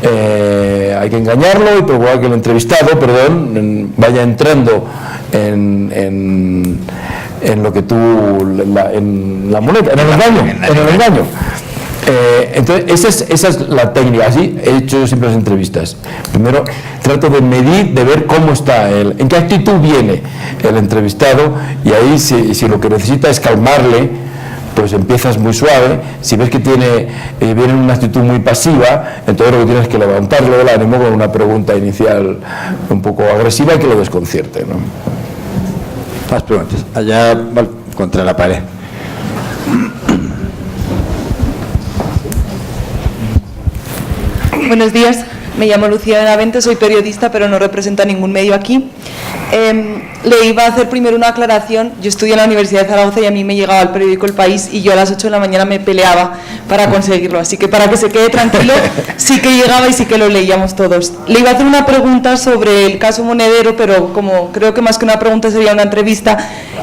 hay que engañarlo y procurar que el entrevistado, vaya entrando en lo que tú, en la muleta, en el engaño. Entonces esa es la técnica. Así he hecho yo siempre las entrevistas. Primero trato de medir, de ver cómo está en qué actitud viene el entrevistado, y ahí si lo que necesita es calmarle, pues empiezas muy suave. Si ves que viene en una actitud muy pasiva, entonces lo que tienes que levantarle el ánimo con una pregunta inicial un poco agresiva que lo desconcierte, ¿no? Más preguntas. Allá contra la pared. Buenos días, me llamo Lucía Benavente, soy periodista pero no represento a ningún medio aquí. Le iba a hacer primero una aclaración. Yo estudié en la Universidad de Zaragoza y a mí me llegaba el periódico El País y yo a las 8 de la mañana me peleaba para conseguirlo, así que para que se quede tranquilo, sí que llegaba y sí que lo leíamos todos. Le iba a hacer una pregunta sobre el caso Monedero, pero como creo que más que una pregunta sería una entrevista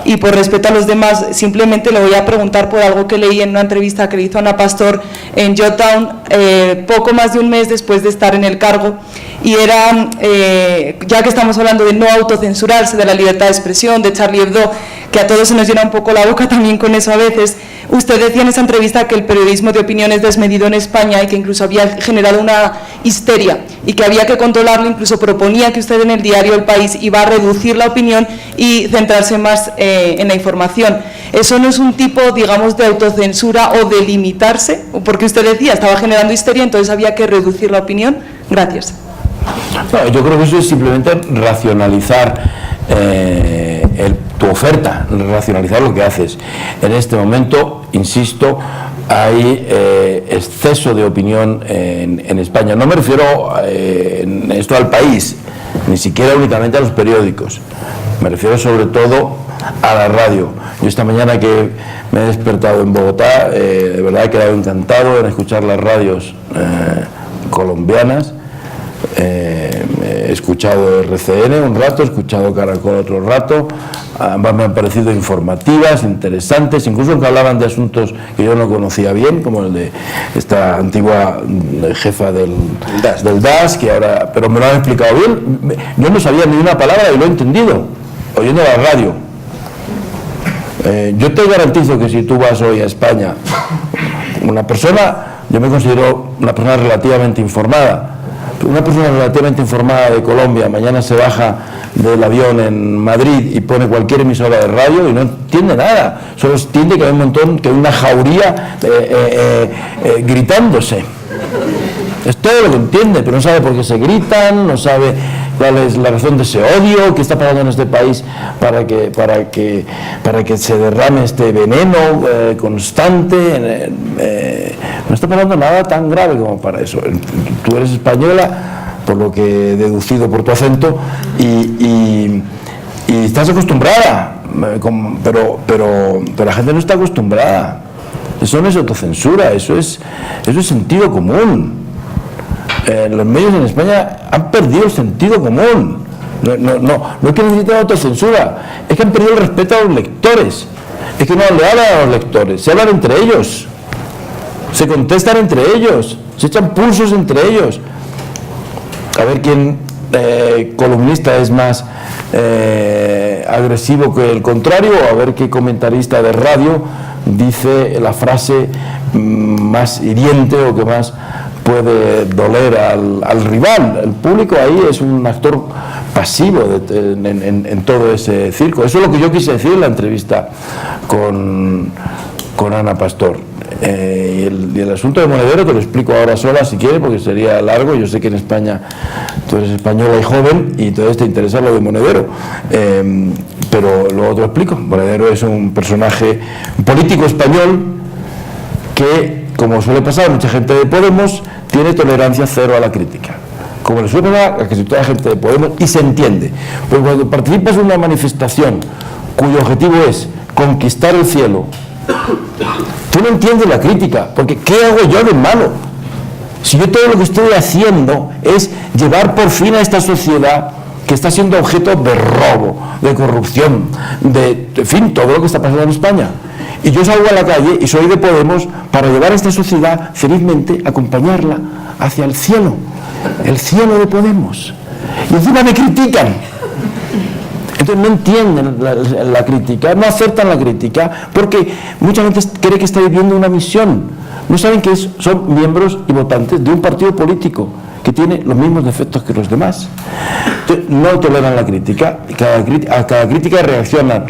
y por respeto a los demás simplemente le voy a preguntar por algo que leí en una entrevista que le hizo Ana Pastor en Yotown poco más de un mes después de estar en el cargo, y era, ya que estamos hablando de no autocensurarse, de la libertad de expresión, de Charlie Hebdo, que a todos se nos llena un poco la boca también con eso a veces. Usted decía en esa entrevista que el periodismo de opinión es desmedido en España y que incluso había generado una histeria y que había que controlarlo. Incluso proponía que usted en el diario El País iba a reducir la opinión y centrarse más en la información. ¿Eso no es un tipo, digamos, de autocensura o de limitarse? Porque usted decía, estaba generando histeria, entonces había que reducir la opinión. Gracias. No, yo creo que eso es simplemente racionalizar tu oferta, racionalizar lo que haces. En este momento, insisto, hay exceso de opinión en España. No me refiero en esto al país, ni siquiera únicamente a los periódicos. Me refiero sobre todo a la radio. Yo esta mañana que me he despertado en Bogotá, de verdad he quedado encantado en escuchar las radios colombianas. He escuchado RCN un rato, he escuchado Caracol otro rato, ambas me han parecido informativas, interesantes, incluso que hablaban de asuntos que yo no conocía bien, como el de esta antigua jefa del DAS, que ahora, pero me lo han explicado bien. Yo no sabía ni una palabra y lo he entendido, oyendo la radio. Yo te garantizo que si tú vas hoy a España, yo me considero una persona relativamente informada. Una persona relativamente informada de Colombia mañana se baja del avión en Madrid y pone cualquier emisora de radio y no entiende nada, solo entiende que hay un montón, que hay una jauría gritándose. Es todo lo que entiende, pero no sabe por qué se gritan, no sabe cuál es la razón de ese odio que está pasando en este país para que se derrame este veneno constante. No está pasando nada tan grave como para eso. Tú eres española, por lo que he deducido por tu acento, y estás acostumbrada, pero la gente no está acostumbrada. Eso no es autocensura, eso es sentido común. Los medios en España han perdido el sentido común. No es que necesiten autocensura, es que han perdido el respeto a los lectores. Es que no le hablan a los lectores, se hablan entre ellos, se contestan entre ellos, se echan pulsos entre ellos. A ver quién columnista es más agresivo que el contrario, o a ver qué comentarista de radio dice la frase más hiriente o que más puede doler al rival. El público ahí es un actor pasivo en todo ese circo. Eso es lo que yo quise decir en la entrevista con Ana Pastor. Y el asunto de Monedero te lo explico ahora sola si quieres, porque sería largo. Yo sé que en España tú eres española y joven y entonces te interesa lo de Monedero, pero luego te lo explico. Monedero es un personaje político español que, como suele pasar a mucha gente de Podemos, tiene tolerancia cero a la crítica, como le suele pasar a casi toda la gente de Podemos, y se entiende, porque cuando participas en una manifestación cuyo objetivo es conquistar el cielo, tú no entiendes la crítica, porque ¿qué hago yo de malo? Si yo todo lo que estoy haciendo es llevar por fin a esta sociedad que está siendo objeto de robo, de corrupción, en fin, todo lo que está pasando en España. Y yo salgo a la calle y soy de Podemos para llevar a esta sociedad felizmente, acompañarla hacia el cielo de Podemos. Y encima me critican. Entonces no entienden la crítica, no aceptan la crítica, porque mucha gente cree que está viviendo una misión. No saben que son miembros y votantes de un partido político que tiene los mismos defectos que los demás. Entonces, no toleran la crítica, a cada crítica reaccionan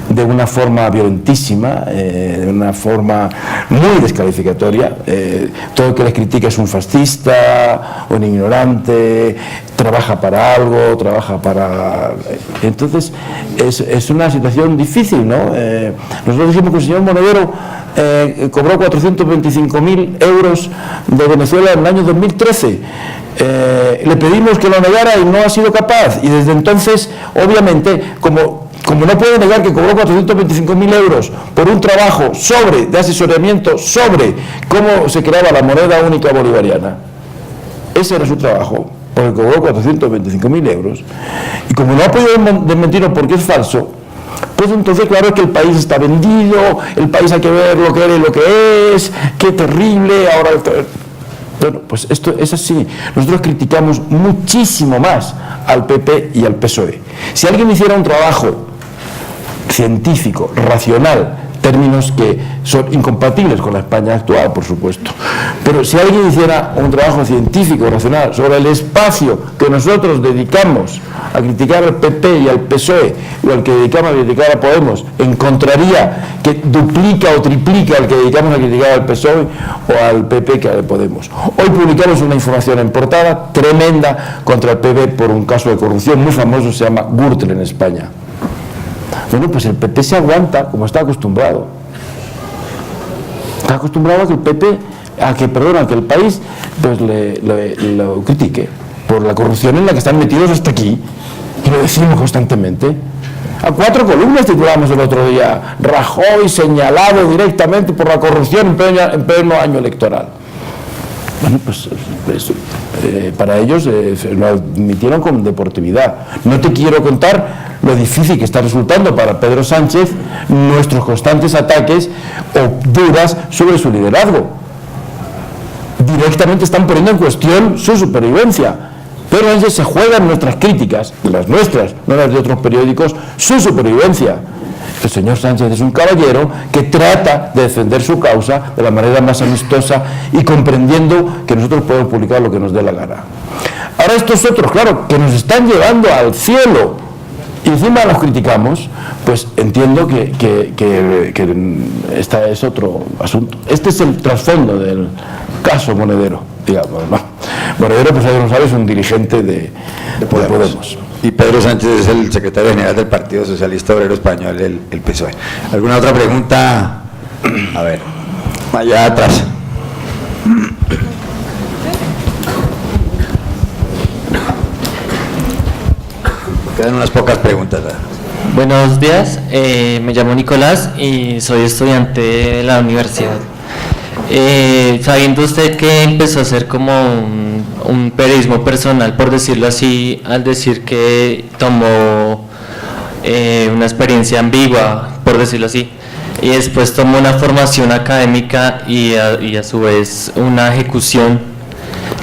de una forma violentísima, de una forma muy descalificatoria. Todo el que les critica es un fascista, un ignorante, trabaja para algo, Entonces, es una situación difícil, ¿no? Nosotros dijimos que el señor Monedero cobró 425.000 euros de Venezuela en el año 2013. Le pedimos que lo negara y no ha sido capaz. Y desde entonces, obviamente, como no puede negar que cobró 425.000 euros por un trabajo de asesoramiento sobre cómo se creaba la moneda única bolivariana, ese era su trabajo, porque cobró 425.000 euros, y como no ha podido desmentirlo porque es falso, pues entonces claro es que el país está vendido, el país hay que ver lo que era y lo que es, qué terrible, ahora... Bueno, pues esto es así. Nosotros criticamos muchísimo más al PP y al PSOE. Si alguien hiciera un trabajo científico, racional, términos que son incompatibles con la España actual, por supuesto, pero si alguien hiciera un trabajo científico, racional, sobre el espacio que nosotros dedicamos a criticar al PP y al PSOE, o al que dedicamos a criticar a Podemos, encontraría que duplica o triplica el que dedicamos a criticar al PSOE o al PP que al Podemos. Hoy publicamos una información en portada tremenda contra el PP por un caso de corrupción muy famoso, se llama Gürtel en España. Bueno, pues el PP se aguanta como está acostumbrado. Está acostumbrado a que el PP, a que el país pues lo critique por la corrupción en la que están metidos hasta aquí, y lo decimos constantemente. A 4 columnas titulamos el otro día: Rajoy señalado directamente por la corrupción en pleno año electoral. Bueno, pues para ellos lo admitieron con deportividad. No te quiero contar lo difícil que está resultando para Pedro Sánchez nuestros constantes ataques o dudas sobre su liderazgo. Directamente están poniendo en cuestión su supervivencia. Pedro Sánchez se juega en nuestras críticas, las nuestras, no las de otros periódicos, su supervivencia. El señor Sánchez es un caballero que trata de defender su causa de la manera más amistosa y comprendiendo que nosotros podemos publicar lo que nos dé la gana. Ahora estos otros, claro, que nos están llevando al cielo y encima los criticamos, pues entiendo que este es otro asunto. Este es el trasfondo del caso Monedero, digamos, ¿no? Monedero, pues alguien no sabe, es un dirigente de Podemos. Y Pedro Sánchez es el secretario general del Partido Socialista Obrero Español, el PSOE. ¿Alguna otra pregunta? A ver, allá atrás. Quedan unas pocas preguntas. Buenos días, me llamo Nicolás y soy estudiante de la universidad. Sabiendo usted que empezó a hacer como un periodismo personal, por decirlo así, al decir que tomó una experiencia ambigua, por decirlo así, y después tomó una formación académica y a su vez una ejecución,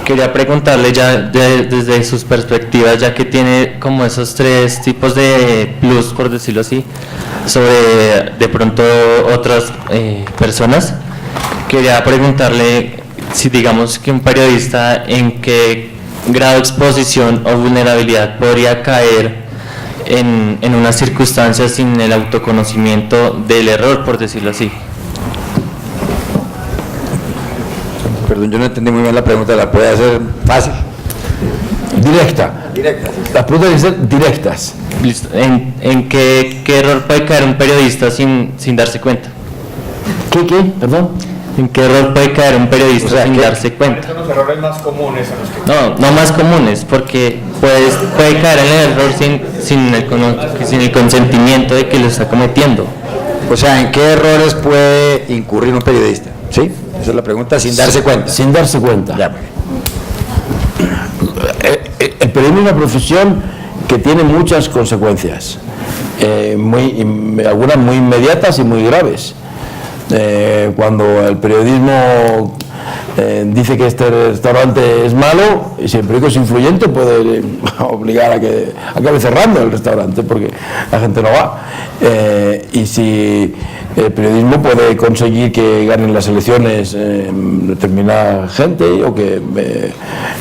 quería preguntarle ya desde sus perspectivas, ya que tiene como esos 3 tipos de plus, por decirlo así, sobre de pronto otras personas. Quería preguntarle si digamos que un periodista en qué grado de exposición o vulnerabilidad podría caer en una circunstancia sin el autoconocimiento del error, por decirlo así. Perdón, yo no entendí muy bien la pregunta, ¿la puede hacer fácil? Directa. Las preguntas deben ser directas. ¿En qué error puede caer un periodista sin darse cuenta? ¿Qué? Perdón. ¿En qué error puede caer un periodista sin darse cuenta? ¿Cuáles son los errores más comunes en los que... No más comunes, porque puede caer en el error sin el consentimiento de que lo está cometiendo. O sea, ¿en qué errores puede incurrir un periodista? ¿Sí? Esa es la pregunta, sin darse cuenta. Sin darse cuenta. Ya. El periodismo es una profesión que tiene muchas consecuencias, algunas muy inmediatas y muy graves. Cuando el periodismo dice que este restaurante es malo, y si el periódico es influyente puede obligar a que acabe cerrando el restaurante porque la gente no va. Y si el periodismo puede conseguir que ganen las elecciones determinada gente o que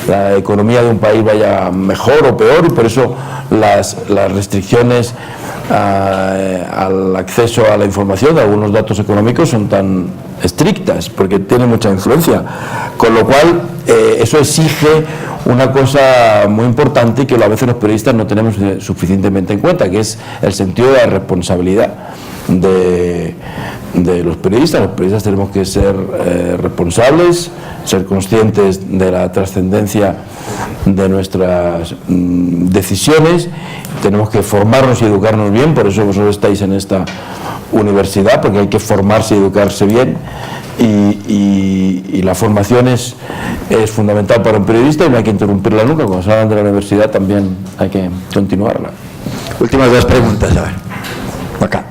la economía de un país vaya mejor o peor, y por eso las restricciones al acceso a la información de algunos datos económicos son tan estrictas porque tienen mucha influencia, con lo cual eso exige una cosa muy importante y que a veces los periodistas no tenemos suficientemente en cuenta, que es el sentido de la responsabilidad, de de los periodistas. Los periodistas tenemos que ser responsables, ser conscientes de la trascendencia de nuestras decisiones. Tenemos que formarnos y educarnos bien, por eso vosotros estáis en esta universidad, porque hay que formarse y educarse bien, y la formación es fundamental para un periodista y no hay que interrumpirla nunca. Cuando salgan de la universidad también hay que continuarla. Últimas dos preguntas, a ver. Acá.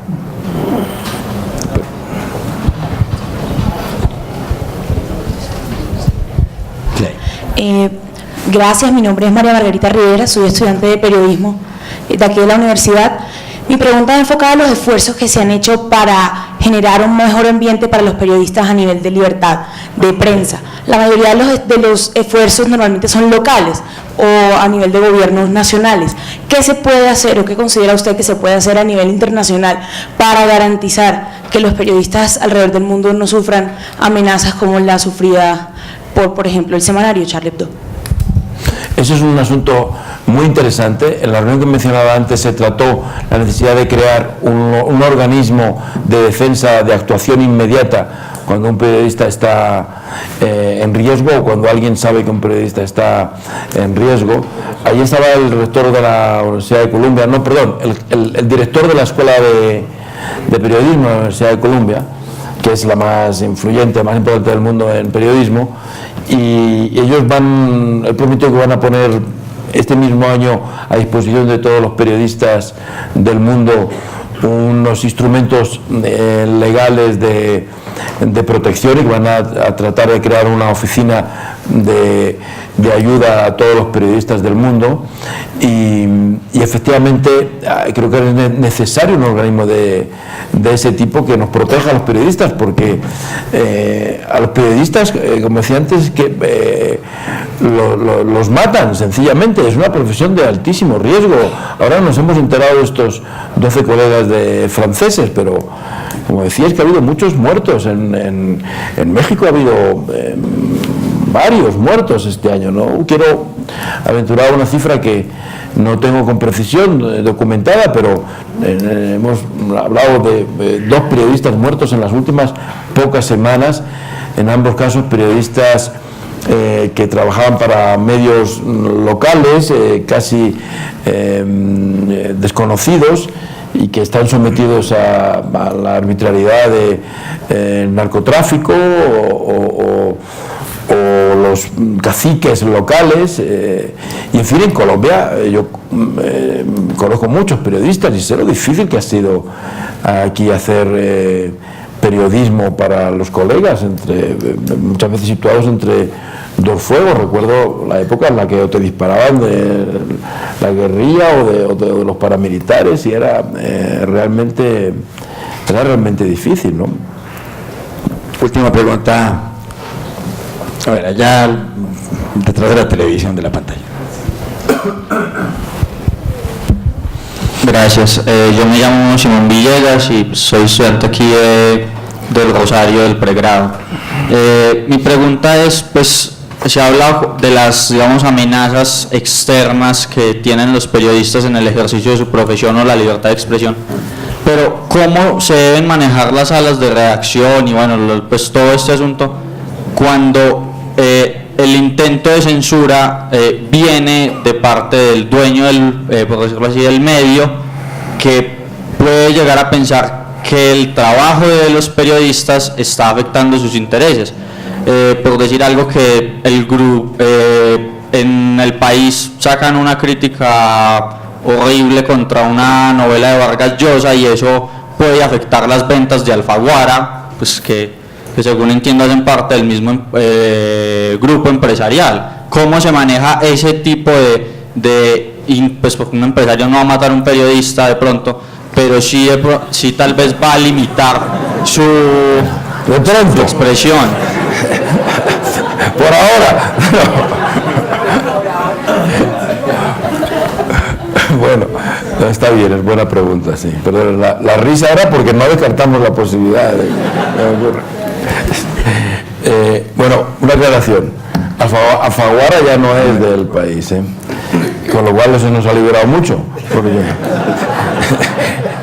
Gracias, mi nombre es María Margarita Rivera, soy estudiante de periodismo de aquí de la universidad. Mi pregunta es enfocada a los esfuerzos que se han hecho para generar un mejor ambiente para los periodistas a nivel de libertad de prensa. La mayoría de los esfuerzos normalmente son locales o a nivel de gobiernos nacionales. ¿Qué se puede hacer o qué considera usted que se puede hacer a nivel internacional para garantizar que los periodistas alrededor del mundo no sufran amenazas como la sufrida por ejemplo, el semanario Charlie Hebdo? Ese es un asunto muy interesante. En la reunión que mencionaba antes se trató la necesidad de crear un organismo de defensa, de actuación inmediata cuando un periodista está en riesgo o cuando alguien sabe que un periodista está en riesgo. Allí estaba el rector de la Universidad de Columbia, el director de la Escuela de Periodismo de la Universidad de Columbia, que es la más influyente, más importante del mundo en periodismo, y ellos él prometió que van a poner este mismo año a disposición de todos los periodistas del mundo unos instrumentos legales de protección, y que van a tratar de crear una oficina de ayuda a todos los periodistas del mundo, y efectivamente creo que es necesario un organismo de ese tipo que nos proteja a los periodistas, porque a los periodistas, como decía antes, que los matan sencillamente. Es una profesión de altísimo riesgo. Ahora nos hemos enterado de estos 12 colegas franceses, pero como decía, es que ha habido muchos muertos. En México ha habido varios muertos este año. No quiero aventurar una cifra que no tengo con precisión documentada, pero hemos hablado de 2 periodistas muertos en las últimas pocas semanas, en ambos casos periodistas que trabajaban para medios locales, casi desconocidos, y que están sometidos a la arbitrariedad de narcotráfico o los caciques locales, y en fin, en Colombia yo conozco muchos periodistas y sé lo difícil que ha sido aquí hacer periodismo para los colegas, muchas veces situados entre dos fuegos. Recuerdo la época en la que te disparaban de la guerrilla o de los paramilitares, y era realmente difícil, ¿no? Última pregunta. A ver, allá detrás de la televisión, de la pantalla. Gracias. Yo me llamo Simón Villegas y soy estudiante aquí del Rosario del pregrado. Mi pregunta es, pues, se ha hablado de las, digamos, amenazas externas que tienen los periodistas en el ejercicio de su profesión o la libertad de expresión, pero ¿cómo se deben manejar las salas de redacción y, bueno, pues todo este asunto cuando el intento de censura viene de parte del dueño por decirlo así, del medio, que puede llegar a pensar que el trabajo de los periodistas está afectando sus intereses? Por decir algo, que el grupo en El País sacan una crítica horrible contra una novela de Vargas Llosa, y eso puede afectar las ventas de Alfaguara, pues que según entiendo hacen parte del mismo grupo empresarial. ¿Cómo se maneja ese tipo pues porque un empresario no va a matar a un periodista de pronto, pero sí tal vez va a limitar su expresión? Por ahora. Bueno, está bien, es buena pregunta, sí. Pero la risa era porque no descartamos la posibilidad de bueno, una aclaración. Alfaguara ya no es del País, con lo cual eso nos ha liberado mucho.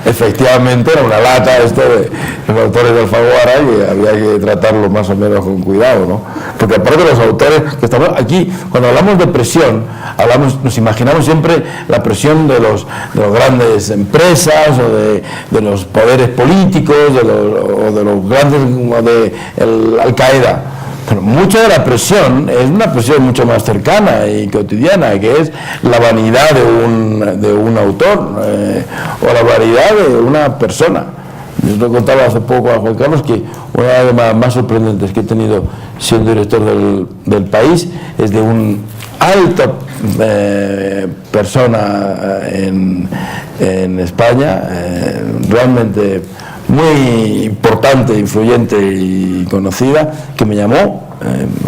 efectivamente era una lata esto de los autores de Alfaguara y había que tratarlo más o menos con cuidado, ¿no? Porque aparte los autores que estamos aquí, cuando hablamos de presión, nos imaginamos siempre la presión de los grandes empresas o de los poderes políticos o de los grandes, o de Al-Qaeda. Pero mucha de la presión es una presión mucho más cercana y cotidiana, que es la vanidad de un autor o la vanidad de una persona. Yo lo contaba hace poco a Juan Carlos que una de las más sorprendentes que he tenido siendo director del país es de un alta persona en España, realmente muy importante, influyente y conocida, que me llamó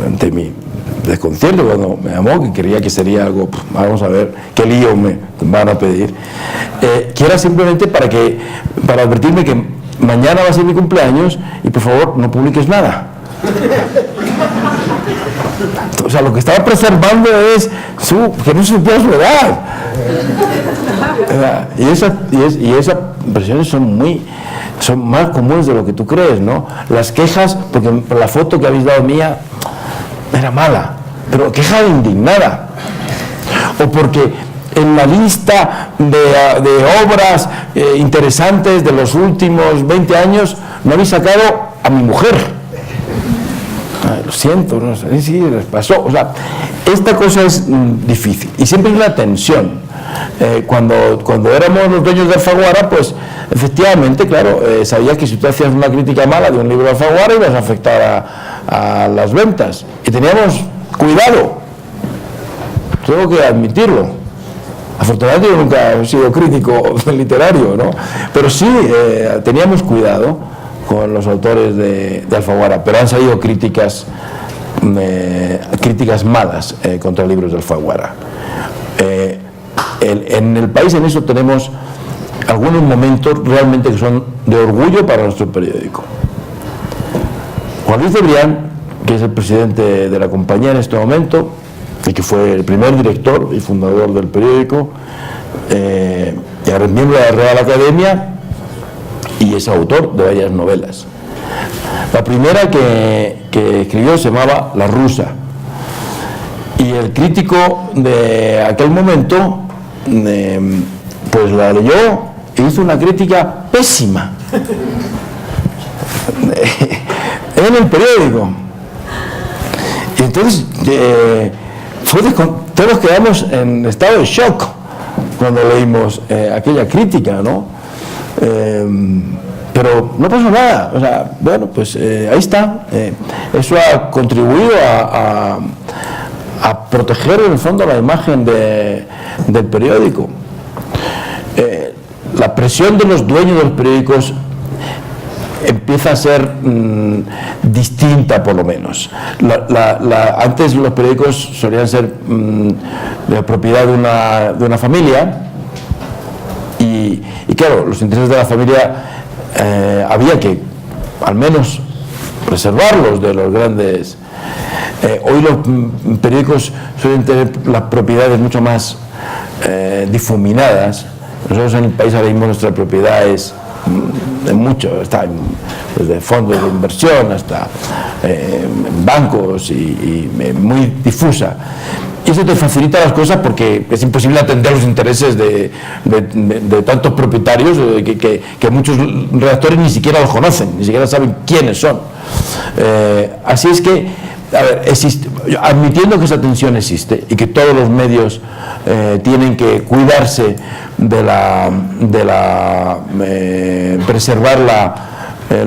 ante mi desconcierto cuando me llamó, que creía que sería algo, vamos a ver qué lío me van a pedir, que era simplemente para advertirme que mañana va a ser mi cumpleaños y por favor no publiques nada. O sea, lo que estaba preservando es que no se supiera su edad. Y esas presiones son más comunes de lo que tú crees, ¿no? Las quejas, porque la foto que habéis dado mía era mala, pero queja indignada. O porque en la lista de obras interesantes de los últimos 20 años no habéis sacado a mi mujer. Lo siento, no sé si les pasó. O sea, esta cosa es difícil y siempre hay una tensión. Cuando éramos los dueños de Alfaguara, pues efectivamente, claro, sabías que si tú hacías una crítica mala de un libro de Alfaguara ibas a afectar a las ventas. Y teníamos cuidado, tengo que admitirlo. Afortunadamente yo nunca he sido crítico literario, ¿no? Pero sí teníamos cuidado con los autores de Alfaguara, pero han salido críticas malas contra libros de Alfaguara. En el país en eso tenemos algunos momentos realmente que son de orgullo para nuestro periódico. Juan Luis Cebrián, que es el presidente de la compañía en este momento y que fue el primer director y fundador del periódico, y ahora es miembro de la Real Academia y es autor de varias novelas. La primera que escribió se llamaba La Rusa, y el crítico de aquel momento pues la leyó e hizo una crítica pésima en el periódico. Y entonces todos quedamos en estado de shock cuando leímos aquella crítica, ¿no? Pero no pasó nada. O sea, bueno, pues ahí está. Eso ha contribuido a proteger en el fondo la imagen del periódico. La presión de los dueños de los periódicos empieza a ser distinta, por lo menos. Antes los periódicos solían ser de propiedad de una familia y claro, los intereses de la familia había que al menos preservarlos de los grandes. Hoy los periódicos suelen tener las propiedades mucho más difuminadas. Nosotros en el país ahora mismo nuestra propiedad es mucho, está desde fondos de inversión hasta bancos y muy difusa. Y eso te facilita las cosas porque es imposible atender los intereses de tantos propietarios que muchos redactores ni siquiera los conocen, ni siquiera saben quiénes son. Así es que, a ver, admitiendo que esa tensión existe y que todos los medios tienen que cuidarse de preservar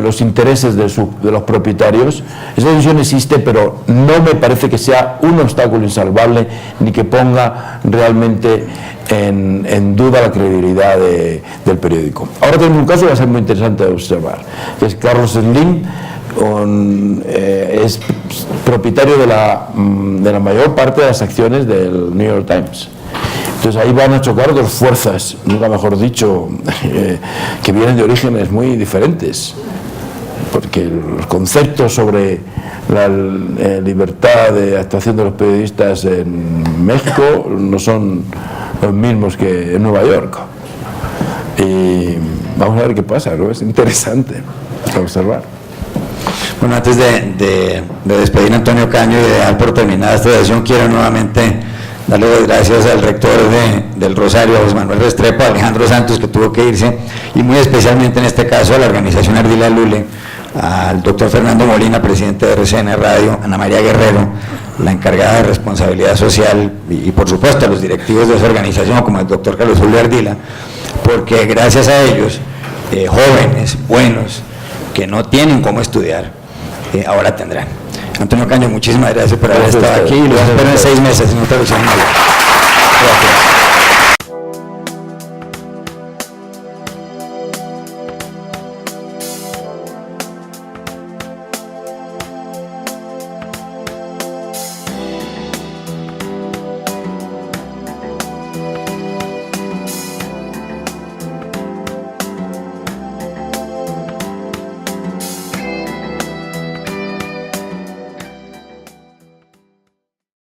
los intereses de los propietarios, esa tensión existe, pero no me parece que sea un obstáculo insalvable ni que ponga realmente en duda la credibilidad del periódico. Ahora tenemos un caso que va a ser muy interesante de observar, que es Carlos Slim. Es propietario de la mayor parte de las acciones del New York Times. Entonces ahí van a chocar dos fuerzas, nunca mejor dicho, que vienen de orígenes muy diferentes, porque los conceptos sobre la libertad de actuación de los periodistas en México no son los mismos que en Nueva York. Y vamos a ver qué pasa, ¿no? Es interesante observar. Bueno, antes de despedir a Antonio Caño y de dar por terminada esta sesión, quiero nuevamente darle las gracias al rector del Rosario, José Manuel Restrepo, a Alejandro Santos, que tuvo que irse, y muy especialmente en este caso a la organización Ardila Lule, al doctor Fernando Molina, presidente de RCN Radio, Ana María Guerrero, la encargada de responsabilidad social, y por supuesto a los directivos de esa organización, como el doctor Carlos Julio Ardila, porque gracias a ellos, jóvenes, buenos, que no tienen cómo estudiar, ahora tendrán. Antonio Caño, muchísimas gracias por haber estado aquí, y los espero en 6 meses en otra versión. Gracias.